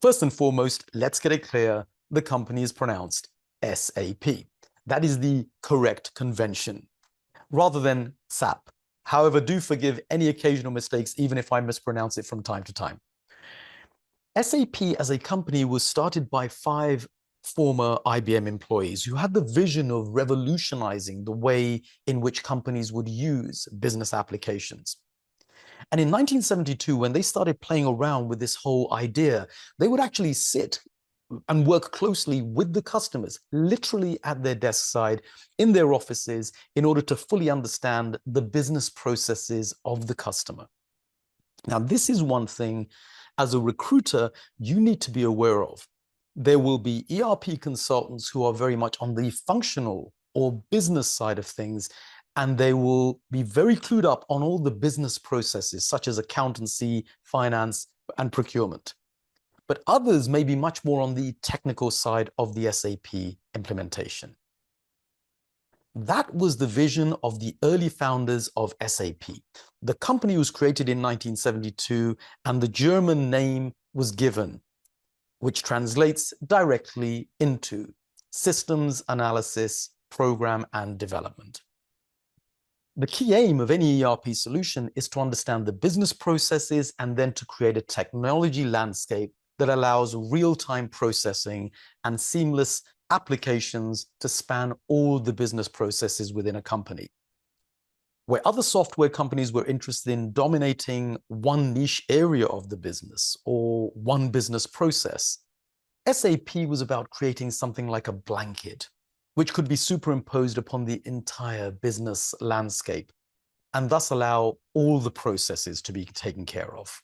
First and foremost, let's get it clear. The company is pronounced SAP. That is the correct convention, rather than SAP. However, do forgive any occasional mistakes, even if I mispronounce it from time to time. SAP as a company was started by 5 former IBM employees who had the vision of revolutionizing the way in which companies would use business applications. And in 1972, when they started playing around with this whole idea, they would actually sit and work closely with the customers, literally at their desk side, in their offices, in order to fully understand the business processes of the customer. Now, this is one thing, as a recruiter, you need to be aware of. There will be ERP consultants who are very much on the functional or business side of things, and they will be very clued up on all the business processes, such as accountancy, finance, and procurement. But others may be much more on the technical side of the SAP implementation. That was the vision of the early founders of SAP. The company was created in 1972, and the German name was given, which translates directly into Systems Analysis, Program and Development. The key aim of any ERP solution is to understand the business processes and then to create a technology landscape that allows real-time processing and seamless applications to span all the business processes within a company. Where other software companies were interested in dominating one niche area of the business or one business process, SAP was about creating something like a blanket, which could be superimposed upon the entire business landscape and thus allow all the processes to be taken care of.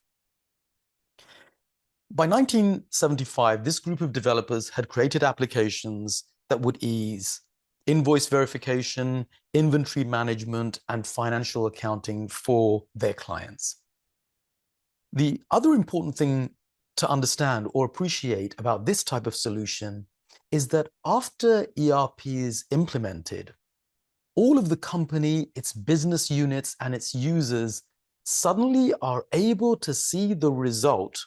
By 1975, this group of developers had created applications that would ease invoice verification, inventory management, and financial accounting for their clients. The other important thing to understand or appreciate about this type of solution is that after ERP is implemented, all of the company, its business units, and its users suddenly are able to see the result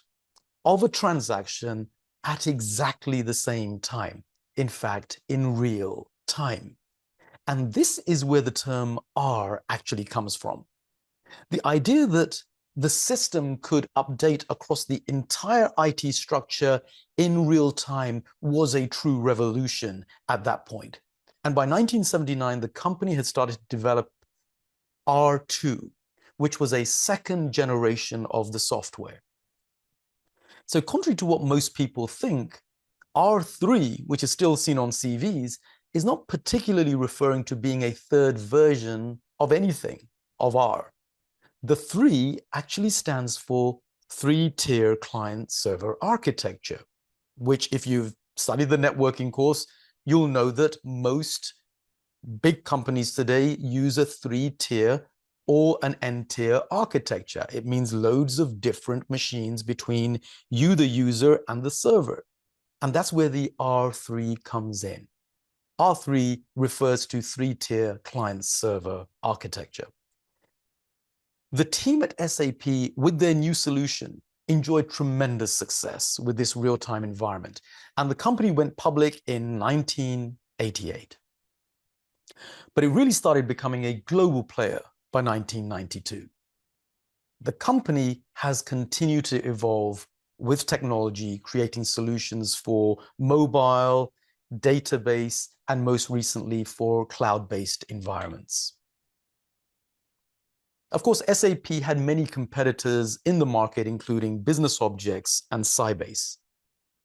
of a transaction at exactly the same time. In fact, in real time. And this is where the term R actually comes from. The idea that the system could update across the entire IT structure in real time was a true revolution at that point. And by 1979, the company had started to develop R2, which was a second generation of the software. So contrary to what most people think, R3, which is still seen on CVs, is not particularly referring to being a third version of anything, of R. The 3 actually stands for 3-tier client-server architecture, which if you've studied the networking course, you'll know that most big companies today use a 3-tier or an N-tier architecture. It means loads of different machines between you, the user, and the server. And that's where the R3 comes in. R3 refers to 3-tier client-server architecture. The team at SAP, with their new solution, enjoyed tremendous success with this real-time environment, and the company went public in 1988. But it really started becoming a global player by 1992. The company has continued to evolve with technology, creating solutions for mobile, database, and most recently for cloud-based environments. Of course, SAP had many competitors in the market, including Business Objects and Sybase,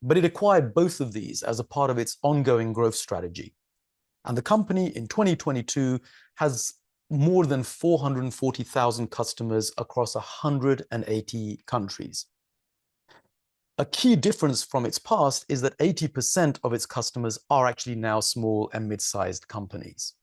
but it acquired both of these as a part of its ongoing growth strategy. And the company in 2022 has more than 440,000 customers across 180 countries. A key difference from its past is that 80% of its customers are actually now small and mid-sized companies.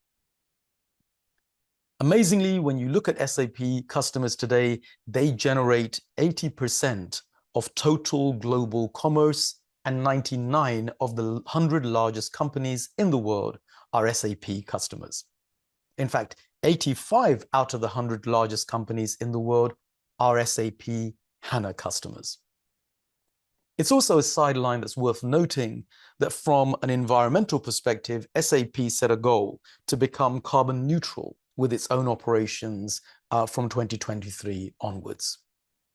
Amazingly, when you look at SAP customers today, they generate 80% of total global commerce, and 99 of the 100 largest companies in the world are SAP customers. In fact, 85 out of the 100 largest companies in the world are SAP HANA customers. It's also a sideline that's worth noting that from an environmental perspective, SAP set a goal to become carbon neutral with its own operations from 2023 onwards.